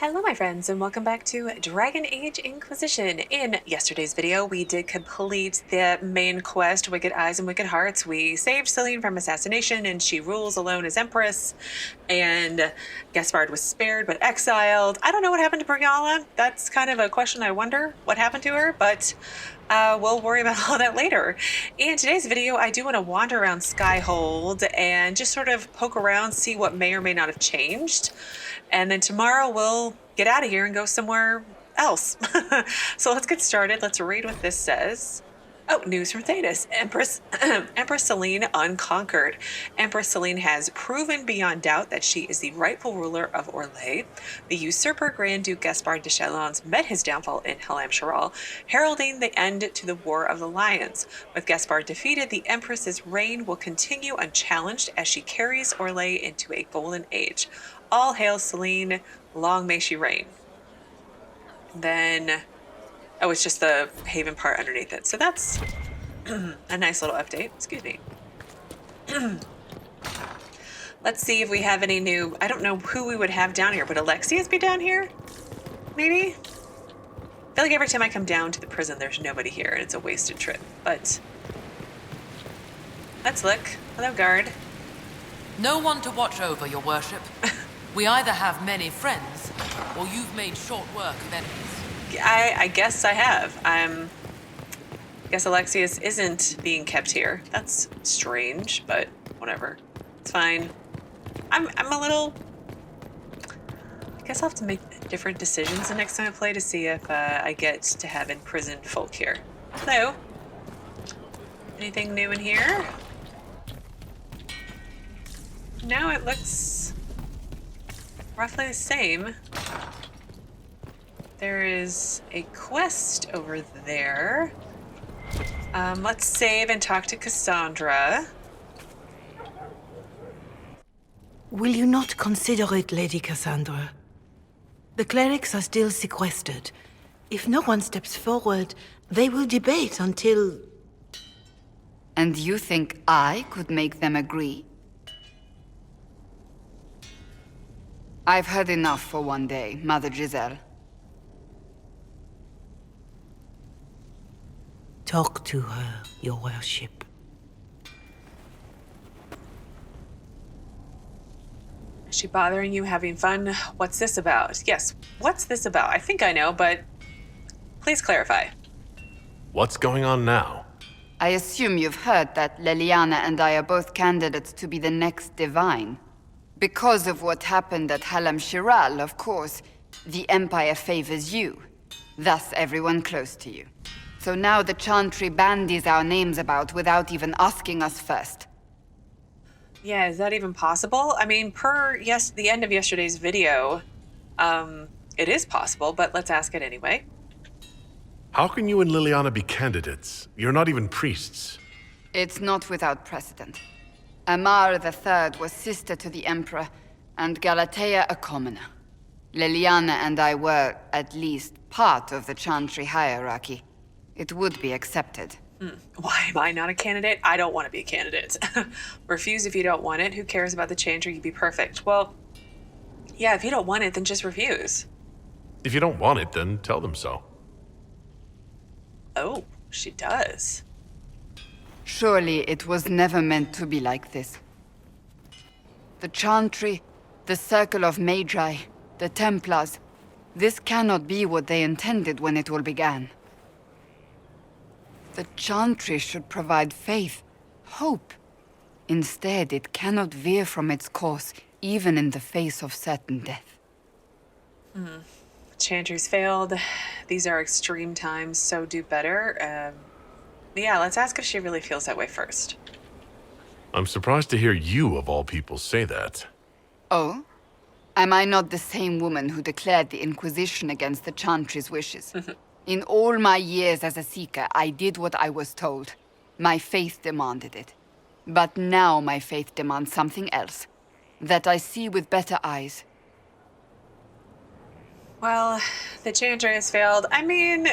Hello my friends and welcome back to Dragon Age Inquisition. In yesterday's video we did complete the main quest, Wicked Eyes and Wicked Hearts. We saved Celene from assassination and she rules alone as Empress, and Gaspard was spared but exiled. I don't know what happened to Brianna. That's kind of a question I wonder what happened to her, but we'll worry about all that later. In today's video I do want to wander around Skyhold and just sort of poke around, see what may or may not have changed. And then tomorrow we'll get out of here and go somewhere else. So let's get started. Let's read what this says. Oh, news from Thethras. Empress Celene unconquered. Empress Celene has proven beyond doubt that she is the rightful ruler of Orlais. The usurper Grand Duke Gaspard de Chalons met his downfall in Halam-Sharal, heralding the end to the War of the Lions. With Gaspard defeated, the Empress's reign will continue unchallenged as she carries Orlais into a golden age. All hail Celene, long may she reign. Then, oh, it's just the Haven part underneath it. So that's a nice little update. Excuse me. Let's see if we have any new, I don't know who we would have down here. Would Alexius be down here? Maybe? I feel like every time I come down to the prison, there's nobody here, and it's a wasted trip. But let's look. Hello, guard. No one to watch over, your worship. We either have many friends, or you've made short work of enemies. I guess I have. I guess Alexius isn't being kept here. That's strange, but whatever. It's fine. I'm a little... I guess I'll have to make different decisions the next time I play to see if I get to have imprisoned folk here. Hello. Anything new in here? No, it looks roughly the same. There is a quest over there. Let's save and talk to Cassandra. Will you not consider it, Lady Cassandra? The clerics are still sequestered. If no one steps forward, they will debate until... And you think I could make them agree? I've heard enough for one day, Mother Giselle. Talk to her, your worship. Is she bothering you, having fun? What's this about? Yes, what's this about? I think I know, but please clarify. What's going on now? I assume you've heard that Leliana and I are both candidates to be the next Divine. Because of what happened at Halam-Sharal, of course, the Empire favors you. Thus, everyone close to you. So now the Chantry bandies our names about without even asking us first. Yeah, is that even possible? I mean, per the end of yesterday's video, it is possible, but let's ask it anyway. How can you and Liliana be candidates? You're not even priests. It's not without precedent. Amar III was sister to the Emperor, and Galatea a commoner. Liliana and I were, at least, part of the Chantry hierarchy. It would be accepted. Why am I not a candidate? I don't want to be a candidate. Refuse if you don't want it. Who cares about the Chantry? You'd be perfect. Well, yeah, if you don't want it, then just refuse. If you don't want it, then tell them so. Oh, she does. Surely it was never meant to be like this. The Chantry, the Circle of Magi, the Templars, this cannot be what they intended when it all began. The Chantry should provide faith, hope. Instead, it cannot veer from its course, even in the face of certain death. Chantry's failed. These are extreme times, so do better. Yeah, let's ask if she really feels that way first. I'm surprised to hear you, of all people, say that. Oh? Am I not the same woman who declared the Inquisition against the Chantry's wishes? In all my years as a seeker, I did what I was told. My faith demanded it. But now my faith demands something else. That I see with better eyes. Well, the Chantry has failed. I mean,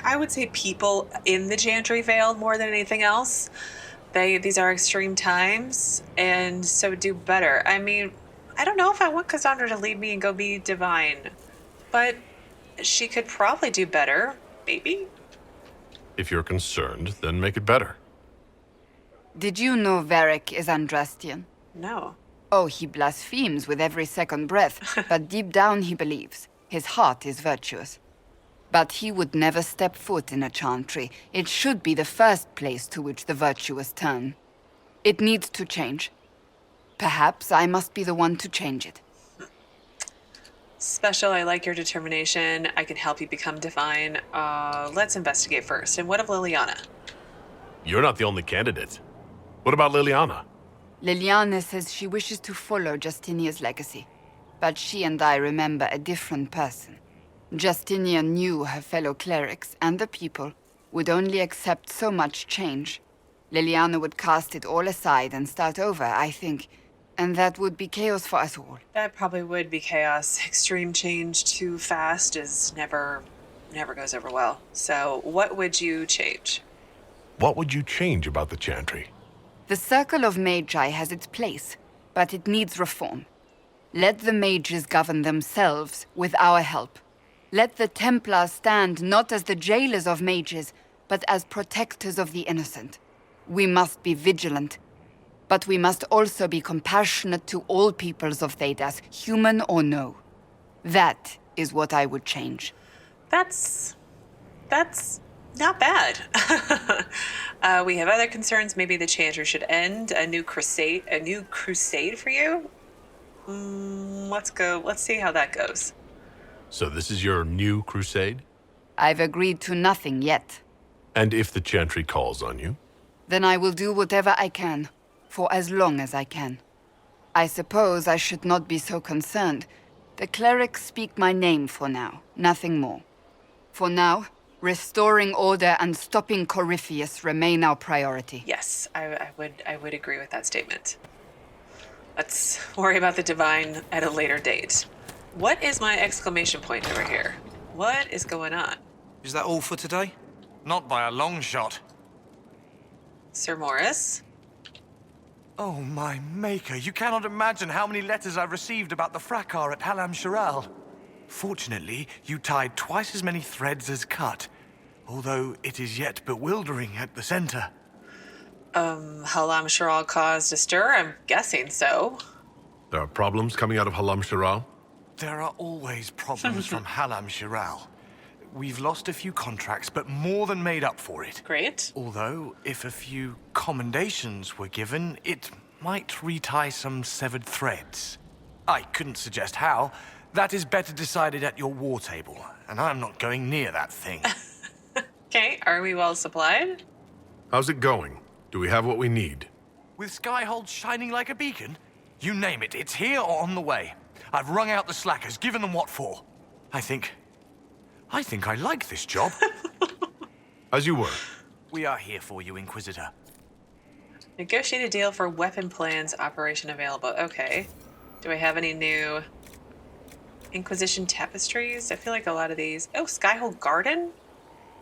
I would say people in the Chantry failed more than anything else. These are extreme times, and so do better. I mean, I don't know if I want Cassandra to leave me and go be divine. But she could probably do better, maybe? If you're concerned, then make it better. Did you know Varric is Andrastian? No. Oh, he blasphemes with every second breath, but deep down he believes. His heart is virtuous. But he would never step foot in a chantry. It should be the first place to which the virtuous turn. It needs to change. Perhaps I must be the one to change it. Special, I like your determination. I can help you become divine. Let's investigate first. And what of Liliana? You're not the only candidate. What about Liliana? Liliana says she wishes to follow Justinia's legacy. But she and I remember a different person. Justinia knew her fellow clerics and the people would only accept so much change. Liliana would cast it all aside and start over, I think. And that would be chaos for us all. That probably would be chaos. Extreme change too fast is never goes over well. So what would you change? What would you change about the Chantry? The Circle of Magi has its place, but it needs reform. Let the mages govern themselves with our help. Let the Templars stand not as the jailers of mages, but as protectors of the innocent. We must be vigilant, but we must also be compassionate to all peoples of Thethras, human or no. That is what I would change. That's not bad. We have other concerns. Maybe the Chantry should end. A new crusade for you? Let's go. Let's see how that goes. So this is your new crusade? I've agreed to nothing yet. And if the Chantry calls on you? Then I will do whatever I can, for as long as I can. I suppose I should not be so concerned. The clerics speak my name for now, nothing more. For now, restoring order and stopping Corypheus remain our priority. Yes, I would agree with that statement. Let's worry about the divine at a later date. What is my exclamation point over here? What is going on? Is that all for today? Not by a long shot. Sir Morris? Oh, my maker, you cannot imagine how many letters I've received about the fracas at Halam-Shiral. Fortunately, you tied twice as many threads as cut, although it is yet bewildering at the center. Halam-Shiral caused a stir? I'm guessing so. There are problems coming out of Halam-Shiral? There are always problems from Halam-Shiral. We've lost a few contracts, but more than made up for it. Great. Although, if a few commendations were given, it might retie some severed threads. I couldn't suggest how. That is better decided at your war table, and I'm not going near that thing. Okay, are we well supplied? How's it going? Do we have what we need? With Skyhold shining like a beacon? You name it, it's here or on the way. I've wrung out the slackers, given them what for. I think I like this job. As you were. We are here for you, Inquisitor. Negotiate a deal for weapon plans operation available. Okay. Do I have any new Inquisition tapestries? I feel like a lot of these. Oh, Skyhold Garden?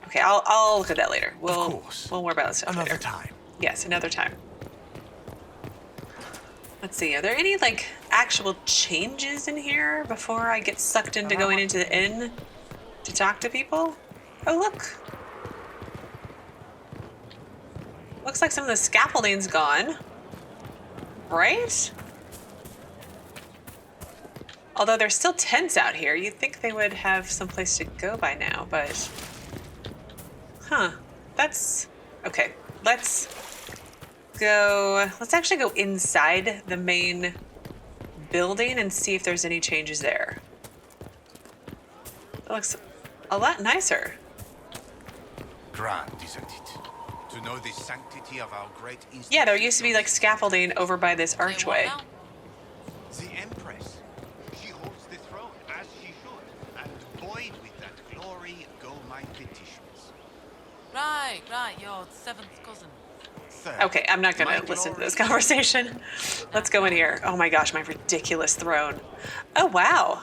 Okay, I'll look at that later. Of course. We'll worry about that stuff Another later. time. Yes, another time. Let's see, are there any, like, actual changes in here before I get sucked into going into the inn to talk to people? Oh, look. Looks like some of the scaffolding's gone. Right? Although there's still tents out here. You'd think they would have some place to go by now, but... Huh. That's... Okay, let's actually go inside the main building and see if there's any changes there. It looks a lot nicer. Grand, isn't it? To know the sanctity of our great institution. Yeah, there used to be like scaffolding over by this archway. The Empress. She holds the throne as she should, and buoyed with that glory go my petitions. Right, your seventh cousin. Third, Okay, I'm not my gonna listen to glory- this conversation. Let's go in here. Oh my gosh, my ridiculous throne. Oh wow.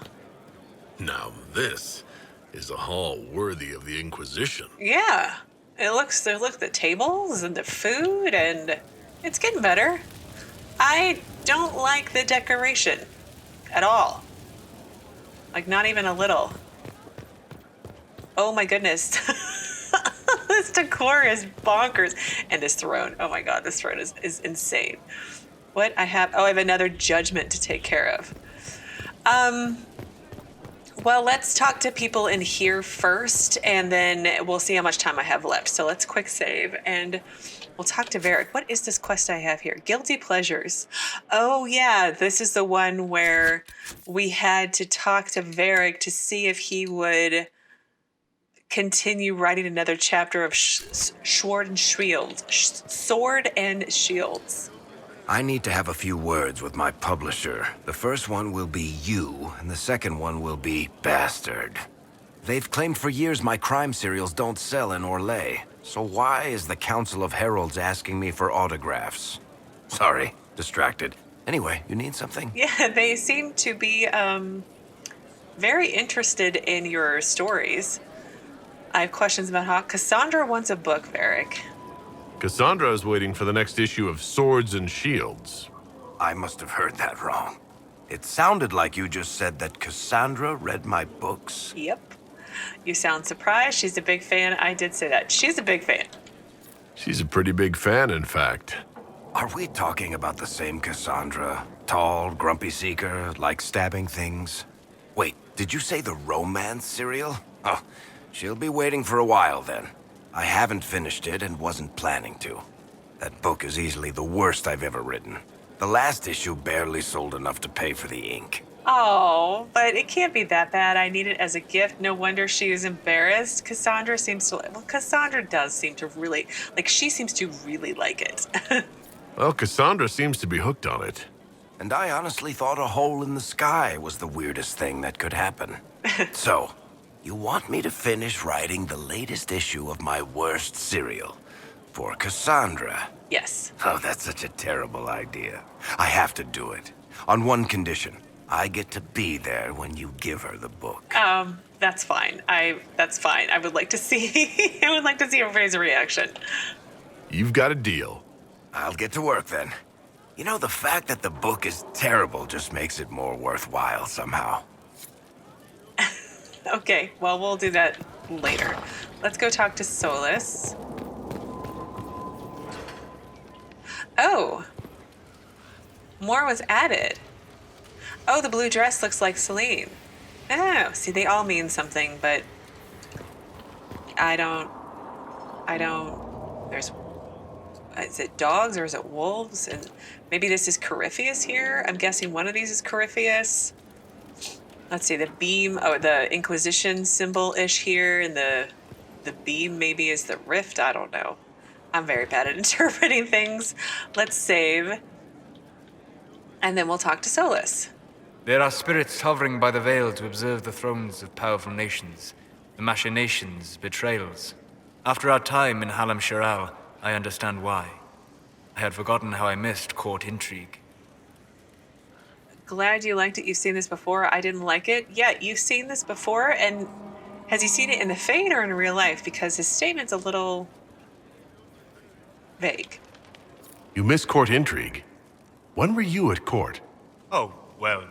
Now this is a hall worthy of the Inquisition. Yeah. Look at the tables and the food, and it's getting better. I don't like the decoration at all. Like, not even a little. Oh my goodness. This decor is bonkers. And this throne. Oh my god, this throne is insane. What I have another judgment to take care of. Well, let's talk to people in here first, and then we'll see how much time I have left. So let's quick save, and we'll talk to Varric. What is this quest I have here? Guilty Pleasures. Oh yeah, this is the one where we had to talk to Varric to see if he would continue writing another chapter of Sword and Shields. Sword and Shields. I need to have a few words with my publisher. The first one will be you, and the second one will be Bastard. They've claimed for years my crime serials don't sell in Orlais. So why is the Council of Heralds asking me for autographs? Sorry, distracted. Anyway, you need something? Yeah, they seem to be very interested in your stories. I have questions about how Cassandra wants a book, Varric. Cassandra is waiting for the next issue of Swords and Shields. I must have heard that wrong. It sounded like you just said that Cassandra read my books. Yep. You sound surprised. She's a big fan. I did say that. She's a big fan. She's a pretty big fan, in fact. Are we talking about the same Cassandra? Tall, grumpy seeker, like stabbing things? Wait, did you say the romance serial? Oh, she'll be waiting for a while then. I haven't finished it and wasn't planning to. That book is easily the worst I've ever written. The last issue barely sold enough to pay for the ink. Oh, but it can't be that bad. I need it as a gift. No wonder she is embarrassed. Cassandra does seem to really, she seems to really like it. Well, Cassandra seems to be hooked on it. And I honestly thought a hole in the sky was the weirdest thing that could happen. So, you want me to finish writing the latest issue of my worst serial for Cassandra? Yes. Oh, that's such a terrible idea. I have to do it. On one condition. I get to be there when you give her the book. That's fine. That's fine. I would like to see everybody's reaction. You've got a deal. I'll get to work then. You know, the fact that the book is terrible just makes it more worthwhile somehow. Okay, well, we'll do that later. Let's go talk to Solus. Oh. More was added. Oh, the blue dress looks like Celene. Oh, see, they all mean something, but I don't, is it dogs or is it wolves? And maybe this is Corypheus here? I'm guessing one of these is Corypheus. Let's see, the beam, the Inquisition symbol-ish here, and the beam maybe is the rift, I don't know. I'm very bad at interpreting things. Let's save, and then we'll talk to Solus. There are spirits hovering by the veil to observe the thrones of powerful nations, the machinations, betrayals. After our time in Halam-Shiral, I understand why. I had forgotten how I missed court intrigue. Glad you liked it. You've seen this before. I didn't like it. Yeah, you've seen this before, and has he seen it in the Fate or in real life? Because his statement's a little vague. You miss court intrigue. When were you at court? Oh, well,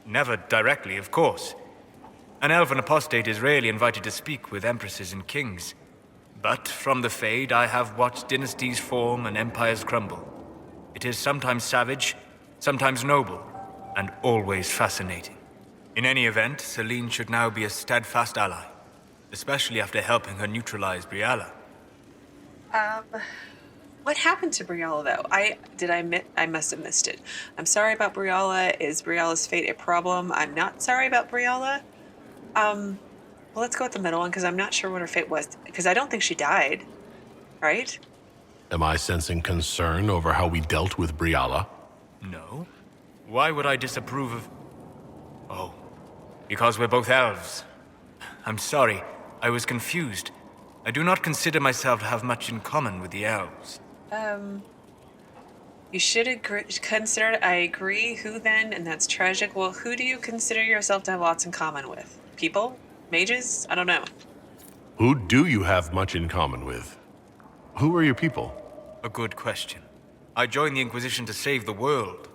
never directly, of course. An elven apostate is rarely invited to speak with empresses and kings. But from the Fade, I have watched dynasties form and empires crumble. It is sometimes savage, sometimes noble, and always fascinating. In any event, Celene should now be a steadfast ally, especially after helping her neutralize Briala. What happened to Briala, though? I must have missed it. I'm sorry about Briala. Is Briala's fate a problem? I'm not sorry about Briala. Well, let's go with the middle one, because I'm not sure what her fate was. Because I don't think she died, right? Am I sensing concern over how we dealt with Briala? No. Why would I disapprove of... Oh, because we're both elves. I'm sorry, I was confused. I do not consider myself to have much in common with the elves. You should consider it. I agree. Who then? And that's tragic. Well, who do you consider yourself to have lots in common with? People? Mages? I don't know. Who do you have much in common with? Who are your people? A good question. I joined the Inquisition to save the world.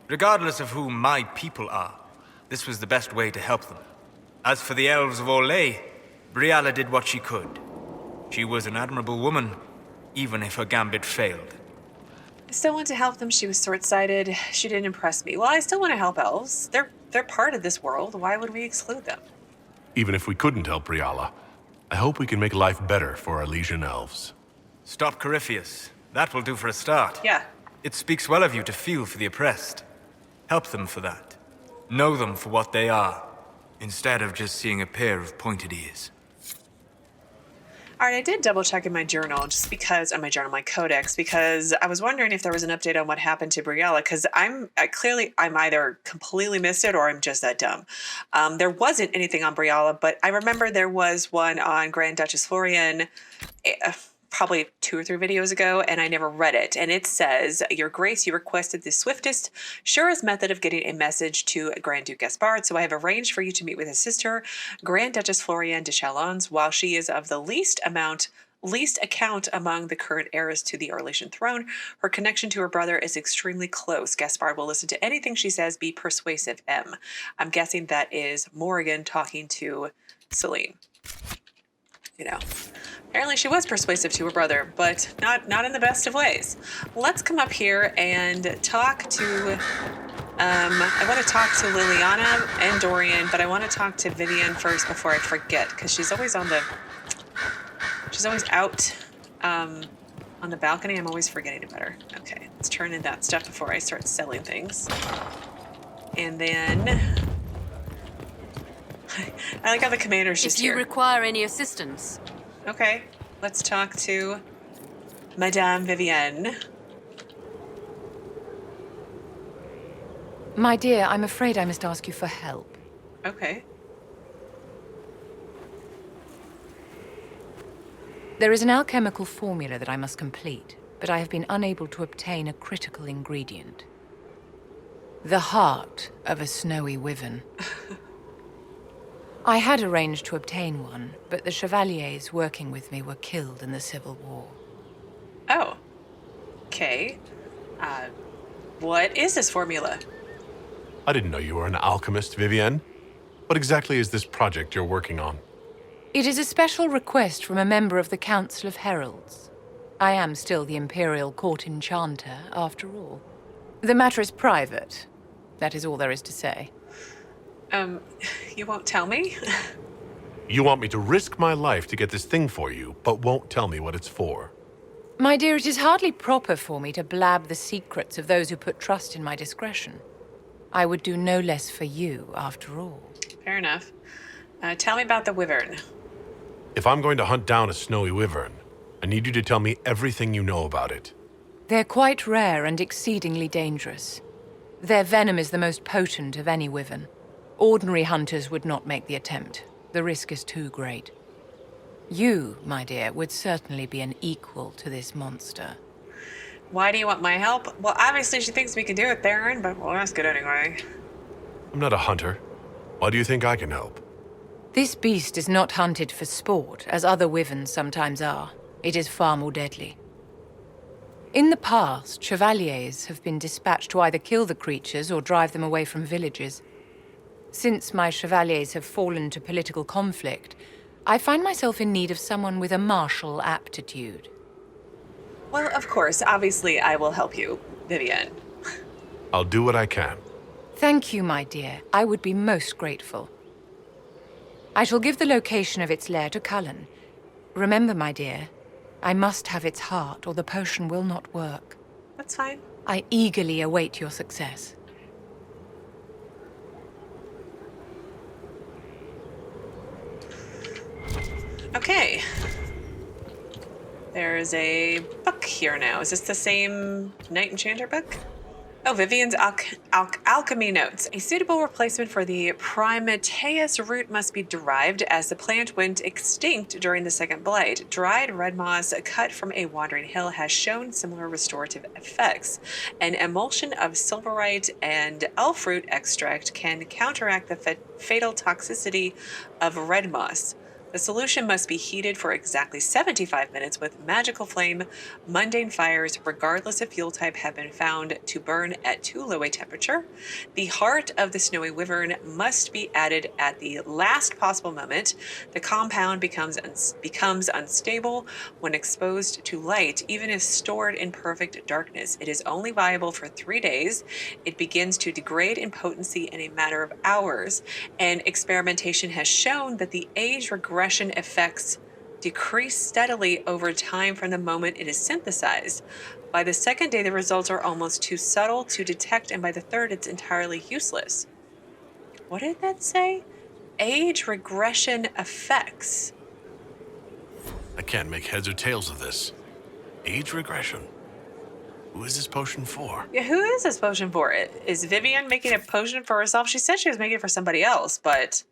Regardless of who my people are, this was the best way to help them. As for the elves of Orlais, Briala did what she could. She was an admirable woman, even if her gambit failed. I still want to help them. She was short-sighted. She didn't impress me. Well, I still want to help elves. They're part of this world. Why would we exclude them? Even if we couldn't help Briala, I hope we can make life better for our Elysian elves. Stop Corypheus. That will do for a start. Yeah. It speaks well of you to feel for the oppressed. Help them for that. Know them for what they are, instead of just seeing a pair of pointed ears. All right, I did double check in my journal my Codex, because I was wondering if there was an update on what happened to Briala, because I'm either completely missed it or I'm just that dumb. There wasn't anything on Briala, but I remember there was one on Grand Duchess Florianne, probably 2 or 3 videos ago, and I never read it. And it says, Your Grace, you requested the swiftest, surest method of getting a message to Grand Duke Gaspard, so I have arranged for you to meet with his sister, Grand Duchess Florianne de Chalons. While she is of the least account among the current heirs to the Orlesian throne, her connection to her brother is extremely close. Gaspard will listen to anything she says. Be persuasive, M. I'm guessing that is Morrigan talking to Celene. You know, apparently she was persuasive to her brother, but not in the best of ways. Let's come up here and talk to, I want to talk to Liliana and Dorian, but I want to talk to Vivienne first before I forget, because she's always out on the balcony. I'm always forgetting about her. Okay, let's turn in that stuff before I start selling things. And then I like how the commander's just here. If you require any assistance. Okay, let's talk to Madame Vivienne. My dear, I'm afraid I must ask you for help. Okay. There is an alchemical formula that I must complete, but I have been unable to obtain a critical ingredient. The heart of a snowy wyvern. I had arranged to obtain one, but the chevaliers working with me were killed in the Civil War. Oh. Okay. What is this formula? I didn't know you were an alchemist, Vivienne. What exactly is this project you're working on? It is a special request from a member of the Council of Heralds. I am still the Imperial Court Enchanter, after all. The matter is private. That is all there is to say. You won't tell me? You want me to risk my life to get this thing for you, but won't tell me what it's for. My dear, it is hardly proper for me to blab the secrets of those who put trust in my discretion. I would do no less for you, after all. Fair enough. Tell me about the wyvern. If I'm going to hunt down a snowy wyvern, I need you to tell me everything you know about it. They're quite rare and exceedingly dangerous. Their venom is the most potent of any wyvern. Ordinary hunters would not make the attempt. The risk is too great. You, my dear, would certainly be an equal to this monster. Why do you want my help? Well, obviously she thinks we can do it, Theron, but we'll ask it anyway. I'm not a hunter. Why do you think I can help? This beast is not hunted for sport, as other wyverns sometimes are. It is far more deadly. In the past, chevaliers have been dispatched to either kill the creatures or drive them away from villages. Since my chevaliers have fallen to political conflict, I find myself in need of someone with a martial aptitude. Well, of course. Obviously, I will help you, Vivienne. I'll do what I can. Thank you, my dear. I would be most grateful. I shall give the location of its lair to Cullen. Remember, my dear, I must have its heart or the potion will not work. That's fine. I eagerly await your success. Okay. There's a book here now. Is this the same Knight Enchanter book? Oh, Vivienne's Alchemy Notes. A suitable replacement for the Primataeus root must be derived, as the plant went extinct during the Second Blight. Dried red moss cut from a wandering hill has shown similar restorative effects. An emulsion of silverite and elfroot extract can counteract the fatal toxicity of red moss. The solution must be heated for exactly 75 minutes with magical flame. Mundane fires, regardless of fuel type, have been found to burn at too low a temperature. The heart of the snowy wyvern must be added at the last possible moment. The compound becomes unstable when exposed to light, even if stored in perfect darkness. It is only viable for 3 days. It begins to degrade in potency in a matter of hours, and experimentation has shown that the age regression effects decrease steadily over time from the moment it is synthesized. By the second day, the results are almost too subtle to detect, and by the third, it's entirely useless. What did that say? Age regression effects. I can't make heads or tails of this. Age regression. Who is this potion for? Yeah, who is this potion for? Is Vivienne making a potion for herself? She said she was making it for somebody else, but...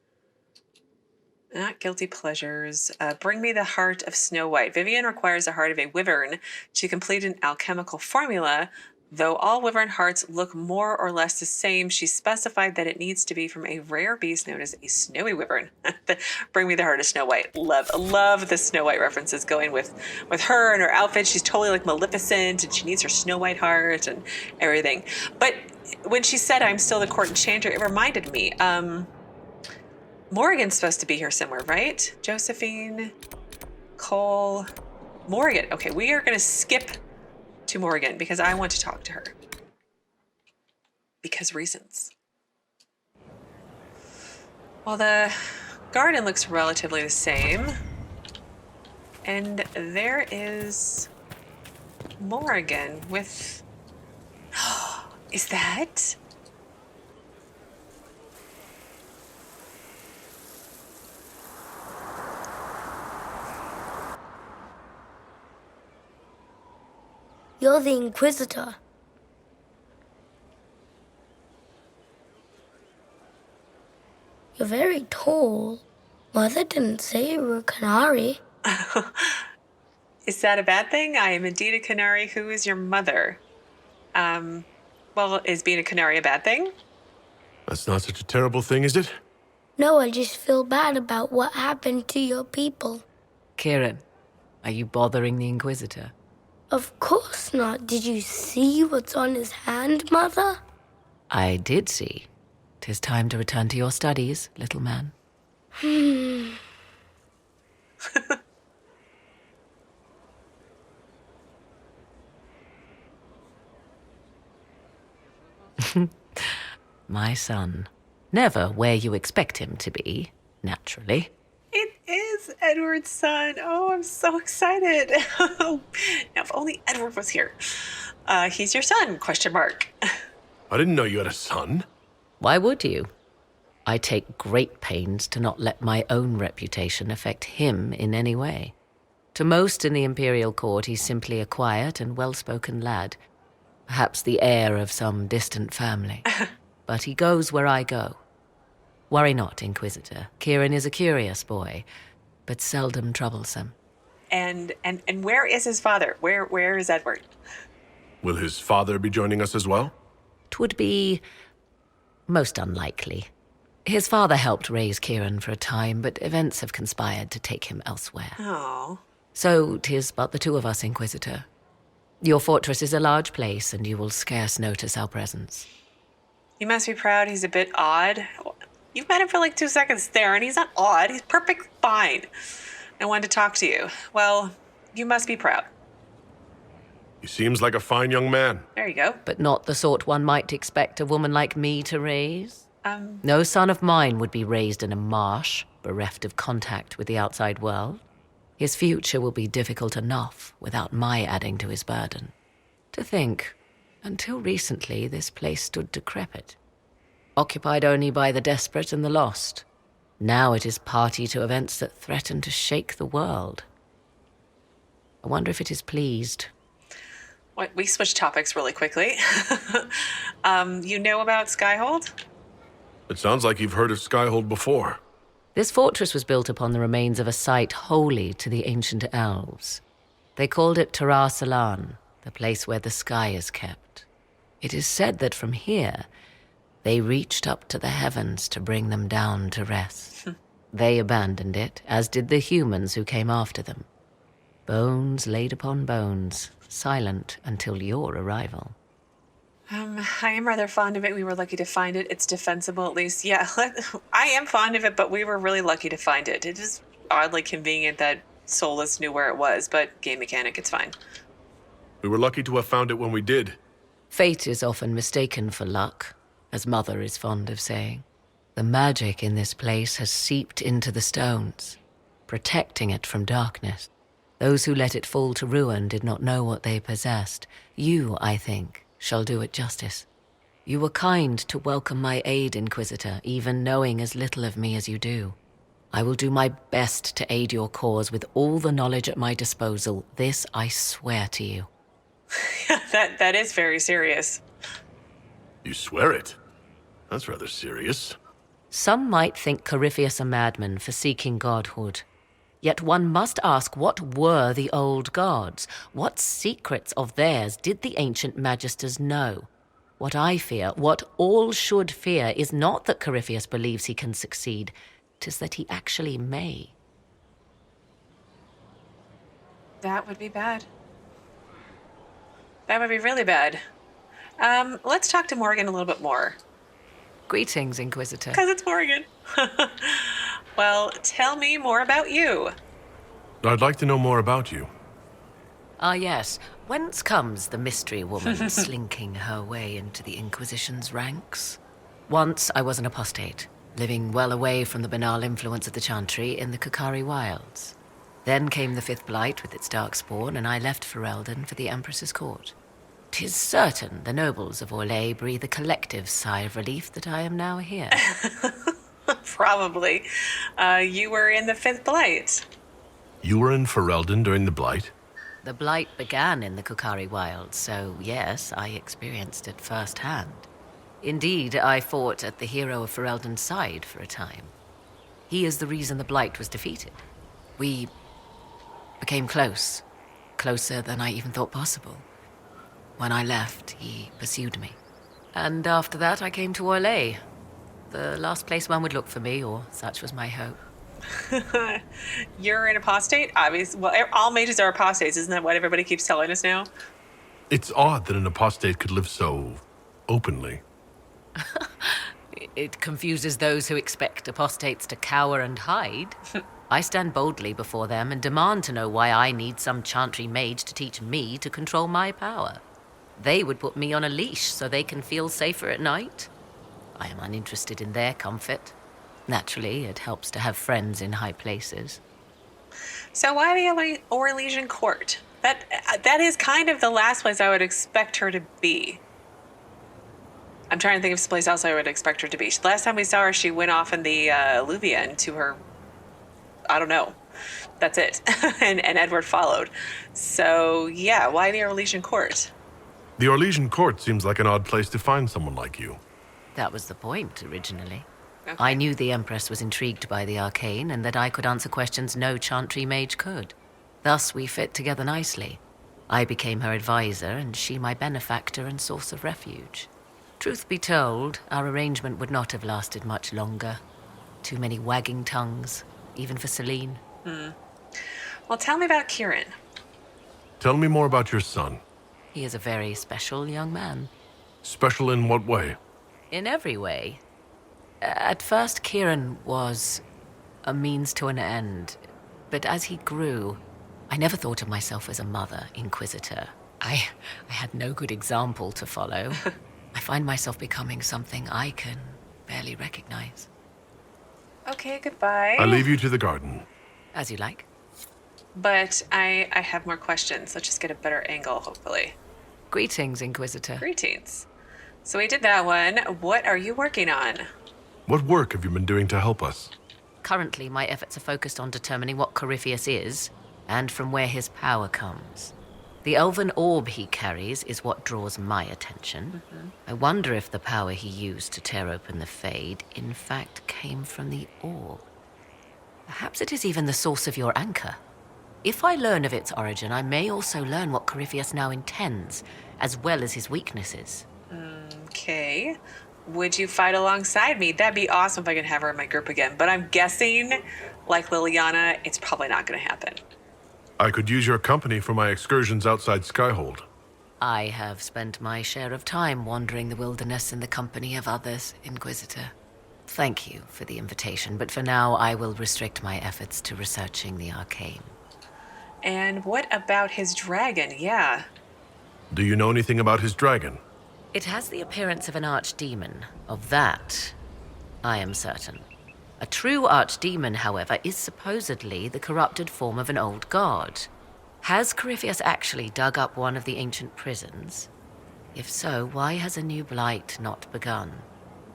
Not guilty pleasures. Bring me the heart of Snow White. Vivienne requires the heart of a wyvern to complete an alchemical formula. Though all wyvern hearts look more or less the same, she specified that it needs to be from a rare beast known as a snowy wyvern. Bring me the heart of Snow White. Love the Snow White references going with her and her outfit. She's totally like Maleficent, and she needs her Snow White heart and everything. But when she said, "I'm still the court enchanter," it reminded me, Morrigan's supposed to be here somewhere, right? Josephine, Cole, Morrigan. Okay, we are going to skip to Morrigan because I want to talk to her. Because reasons. Well, the garden looks relatively the same. And there is Morrigan with... Is that... You're the Inquisitor. You're very tall. Mother didn't say you were a Canary. Is that a bad thing? I am indeed a Canary. Who is your mother? Well, is being a Canary a bad thing? That's not such a terrible thing, is it? No, I just feel bad about what happened to your people. Kieran, are you bothering the Inquisitor? Of course not. Did you see what's on his hand, Mother? I did see. 'Tis time to return to your studies, little man. My son. Never where you expect him to be, naturally. It is Edward's son. Oh, I'm so excited. Now, if only Edward was here. He's your son, question mark. I didn't know you had a son. Why would you? I take great pains to not let my own reputation affect him in any way. To most in the Imperial Court, he's simply a quiet and well-spoken lad. Perhaps the heir of some distant family. But he goes where I go. Worry not, Inquisitor. Kieran is a curious boy, but seldom troublesome. And where is his father? Where is Edward? Will his father be joining us as well? 'Twould be most unlikely. His father helped raise Kieran for a time, but events have conspired to take him elsewhere. Oh. So 'tis but the two of us, Inquisitor. Your fortress is a large place, and you will scarce notice our presence. You must be proud. He's a bit odd. You've met him for like 2 seconds there, and he's not odd. He's perfect fine. I wanted to talk to you. Well, you must be proud. He seems like a fine young man. There you go. But not the sort one might expect a woman like me to raise. No son of mine would be raised in a marsh, bereft of contact with the outside world. His future will be difficult enough without my adding to his burden. To think, until recently this place stood decrepit, occupied only by the desperate and the lost. Now it is party to events that threaten to shake the world. I wonder if it is pleased. We switched topics really quickly. You know about Skyhold? It sounds like you've heard of Skyhold before. This fortress was built upon the remains of a site holy to the ancient elves. They called it Tarasyl'an, the place where the sky is kept. It is said that from here, they reached up to the heavens to bring them down to rest. They abandoned it, as did the humans who came after them. Bones laid upon bones, silent until your arrival. I am rather fond of it. We were lucky to find it. It's defensible, at least. Yeah, I am fond of it, but we were really lucky to find it. It is oddly convenient that Solus knew where it was, but game mechanic, it's fine. We were lucky to have found it when we did. Fate is often mistaken for luck, as Mother is fond of saying. The magic in this place has seeped into the stones, protecting it from darkness. Those who let it fall to ruin did not know what they possessed. You, I think, shall do it justice. You were kind to welcome my aid, Inquisitor, even knowing as little of me as you do. I will do my best to aid your cause with all the knowledge at my disposal. This I swear to you. That is very serious. You swear it? That's rather serious. Some might think Corypheus a madman for seeking godhood. Yet one must ask, what were the old gods? What secrets of theirs did the ancient magisters know? What I fear, what all should fear, is not that Corypheus believes he can succeed. 'Tis that he actually may. That would be bad. That would be really bad. Let's talk to Morrigan a little bit more. Greetings, Inquisitor. Because it's Morrigan. Well, tell me more about you. I'd like to know more about you. Ah, yes. Whence comes the mystery woman slinking her way into the Inquisition's ranks? Once I was an apostate, living well away from the banal influence of the Chantry in the Kukari wilds. Then came the Fifth Blight with its darkspawn, and I left Ferelden for the Empress's court. 'Tis certain the nobles of Orlais breathe a collective sigh of relief that I am now here. Probably. You were in the Fifth Blight. You were in Ferelden during the Blight? The Blight began in the Kukari wilds, so yes, I experienced it firsthand. Indeed, I fought at the hero of Ferelden's side for a time. He is the reason the Blight was defeated. We became close, closer than I even thought possible. When I left, he pursued me. And after that, I came to Orlais. The last place one would look for me, or such was my hope. You're an apostate? Obviously. Well, all mages are apostates. Isn't that what everybody keeps telling us now? It's odd that an apostate could live so openly. It confuses those who expect apostates to cower and hide. I stand boldly before them and demand to know why I need some Chantry mage to teach me to control my power. They would put me on a leash so they can feel safer at night. I am uninterested in their comfort. Naturally, it helps to have friends in high places. So why the Orlesian court? That is kind of the last place I would expect her to be. I'm trying to think of some place else I would expect her to be. Last time we saw her, she went off in the Vivienne to her, I don't know. That's it. and Edward followed. So yeah, why the Orlesian court? The Orlesian court seems like an odd place to find someone like you. That was the point, originally. Okay. I knew the Empress was intrigued by the arcane, and that I could answer questions no Chantry mage could. Thus we fit together nicely. I became her advisor, and she my benefactor and source of refuge. Truth be told, our arrangement would not have lasted much longer. Too many wagging tongues, even for Celene. Well, tell me about Kieran. Tell me more about your son. He is a very special young man. Special in what way? In every way. At first, Kieran was a means to an end. But as he grew, I never thought of myself as a mother, Inquisitor. I had no good example to follow. I find myself becoming something I can barely recognize. Okay, goodbye. I leave you to the garden. As you like. But I have more questions. Let's just get a better angle, hopefully. Greetings, Inquisitor. Greetings. So we did that one. What are you working on? What work have you been doing to help us? Currently, my efforts are focused on determining what Corypheus is, and from where his power comes. The elven orb he carries is what draws my attention. I wonder if the power he used to tear open the Fade, in fact, came from the orb. Perhaps it is even the source of your anchor. If I learn of its origin, I may also learn what Corypheus now intends, as well as his weaknesses. Okay. would you fight alongside me? That'd be awesome if I can have her in my group again. But I'm guessing, like Liliana, it's probably not going to happen. I could use your company for my excursions outside Skyhold. I have spent my share of time wandering the wilderness in the company of others, Inquisitor. Thank you for the invitation, but for now I will restrict my efforts to researching the arcane. And what about his dragon? Yeah. Do you know anything about his dragon? It has the appearance of an archdemon. Of that, I am certain. A true archdemon, however, is supposedly the corrupted form of an old god. Has Corypheus actually dug up one of the ancient prisons? If so, why has a new blight not begun?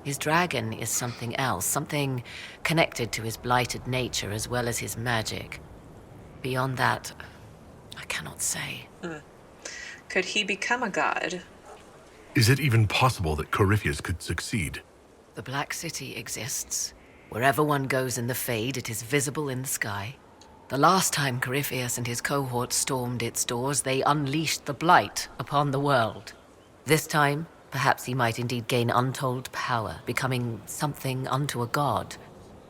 His dragon is something else, something connected to his blighted nature as well as his magic. Beyond that, I cannot say. Could he become a god? Is it even possible that Corypheus could succeed? The Black City exists. Wherever one goes in the Fade, it is visible in the sky. The last time Corypheus and his cohort stormed its doors, they unleashed the Blight upon the world. This time, perhaps he might indeed gain untold power, becoming something unto a god.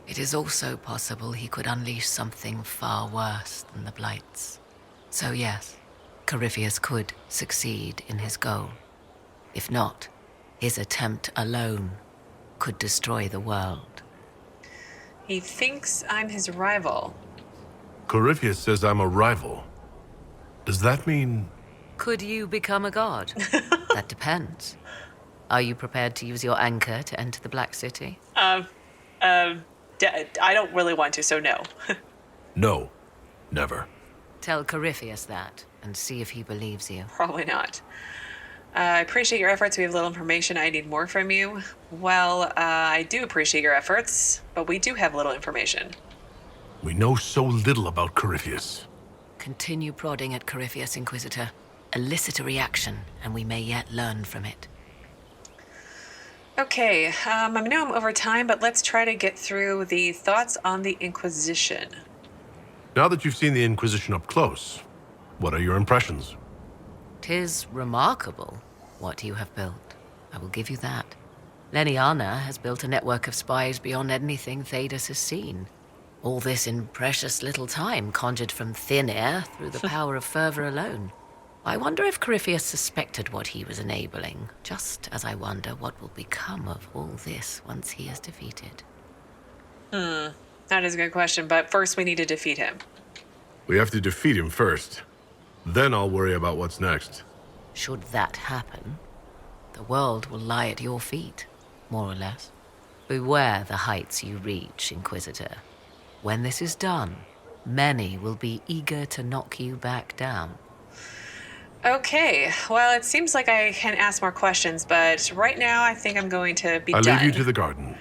It is also possible he could unleash something far worse than the Blights. So yes, Corypheus could succeed in his goal. If not, his attempt alone could destroy the world. He thinks I'm his rival. Corypheus says I'm a rival. Does that mean... Could you become a god? That depends. Are you prepared to use your anchor to enter the Black City? I don't really want to, so no. No, never. Tell Corypheus that, and see if he believes you. Probably not. I appreciate your efforts. We have little information. I need more from you. Well, I do appreciate your efforts, but we do have little information. We know so little about Corypheus. Continue prodding at Corypheus, Inquisitor. Elicit a reaction, and we may yet learn from it. Okay, I know I'm over time, but let's try to get through the thoughts on the Inquisition. Now that you've seen the Inquisition up close, what are your impressions? 'Tis remarkable what you have built. I will give you that. Leliana has built a network of spies beyond anything Thethras has seen. All this in precious little time, conjured from thin air through the power of fervor alone. I wonder if Corypheus suspected what he was enabling, just as I wonder what will become of all this once he is defeated. That is a good question, but first we need to defeat him. We have to defeat him first. Then I'll worry about what's next. Should that happen, the world will lie at your feet, more or less. Beware the heights you reach, Inquisitor. When this is done, many will be eager to knock you back down. Okay, well, it seems like I can ask more questions, but right now I think I'm going to be done. I'll leave you to the garden.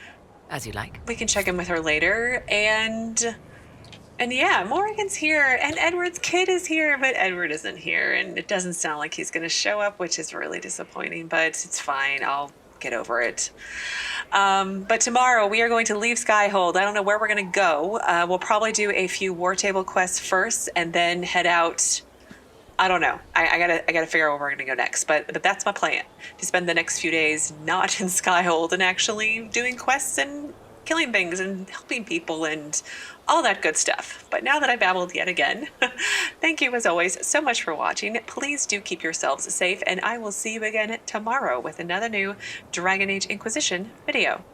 As you like. We can check in with her later, and yeah, Morrigan's here, and Edward's kid is here, but Edward isn't here, and it doesn't sound like he's going to show up, which is really disappointing, but it's fine. I'll get over it. But tomorrow we are going to leave Skyhold. I don't know where we're going to go. We'll probably do a few war table quests first, and then head out. I don't know. I gotta figure out where we're gonna go next. But that's my plan, to spend the next few days not in Skyhold and actually doing quests and killing things and helping people and all that good stuff. But now that I babbled yet again, thank you as always so much for watching. Please do keep yourselves safe, and I will see you again tomorrow with another new Dragon Age Inquisition video.